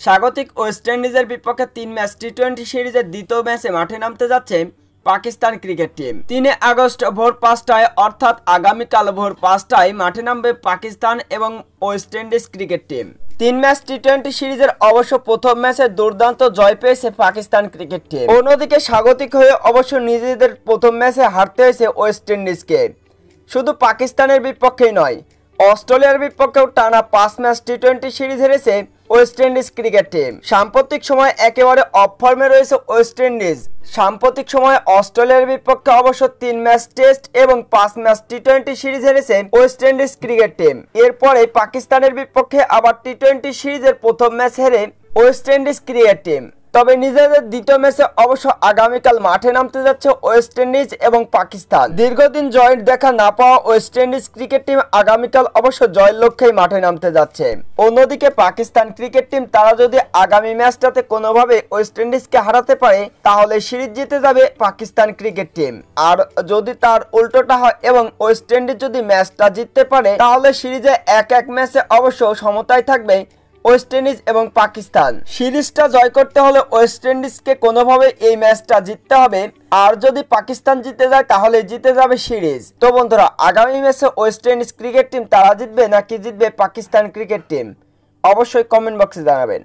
স্বাগতিক ওয়েস্ট ইন্ডিজের বিপক্ষে 3 ম্যাচ টি-20 সিরিজের দ্বিতীয় ম্যাচে মাঠে নামতে যাচ্ছে পাকিস্তান ক্রিকেট টিম। 3 আগস্ট ভোর 5টায় অর্থাৎ আগামীকাল ভোর 5টায় মাঠে নামবে পাকিস্তান এবং West Indies cricket team. 3 match টি-20 সিরিজের অবশ্য প্রথম ম্যাচে দুর্দান্ত জয় পেয়েছে পাকিস্তান ক্রিকেট টিম। অন্যদিকে স্বাগতিক হয়ে অবশ্য নিজেদের প্রথম ম্যাচে হারতে হয়েছে ওয়েস্ট ইন্ডিজকে। শুধু পাকিস্তানের বিপক্ষেই নয়, অস্ট্রেলিয়ার বিপক্ষেও টানা 5 ম্যাচ টি-20 সিরিজ হেরেছে ওয়েস্ট ইন্ডিজ ক্রিকেট টিম। সাম্প্রতিক সময়ে একেবারে অফ ফর্মে রয়েছে ওয়েস্ট ইন্ডিজ। সাম্প্রতিক সময়ে অস্ট্রেলিয়ার বিপক্ষে অবশ্য 3 ম্যাচ টেস্ট এবং 5 ম্যাচ টি-20 সিরিজ হেরেছে ওয়েস্ট ইন্ডিজ ক্রিকেট টিম। এরপরে পাকিস্তানের বিপক্ষে আবার টি-20 সিরিজের প্রথম ম্যাচ হেরে ওয়েস্ট ইন্ডিজ ক্রিকেট টিম। তবে নিজেদের দ্বিতীয় ম্যাচে অবশ্য আগামীকাল মাঠে নামতে যাচ্ছে ওয়েস্ট ইন্ডিজ এবং পাকিস্তান। দীর্ঘদিন জয়ের দেখা না পাওয়া ওয়েস্ট ইন্ডিজ ক্রিকেট টিম আগামীকাল অবশ্য জয়ের লক্ষ্যেই মাঠে নামতে যাচ্ছে। অন্যদিকে পাকিস্তান ক্রিকেট টিম তারা যদি আগামী ম্যাচটাতে কোনোভাবে ওয়েস্ট ইন্ডিজকে হারাতে পারে তাহলে সিরিজ জিতে যাবে পাকিস্তান ক্রিকেট টিম। আর যদি তার উল্টোটা হয় এবং ওয়েস্ট ইন্ডিজ যদি ম্যাচটা জিততে পারে তাহলে সিরিজে এক ম্যাচে অবশ্য সমতায় থাকবে ওয়েস্ট ইন্ডিজ এবং পাকিস্তান। সিরিজটা জয় করতে হলে ওয়েস্ট ইন্ডিজকে কোনোভাবে এই ম্যাচটা জিততে হবে, আর যদি পাকিস্তান জিতে যায় তাহলে জিতে যাবে সিরিজ। তো বন্ধুরা, আগামী ম্যাচে ওয়েস্ট ইন্ডিজ ক্রিকেট টিম তারা জিতবে নাকি জিতবে পাকিস্তান ক্রিকেট টিম, অবশ্যই কমেন্ট বক্সে জানাবেন।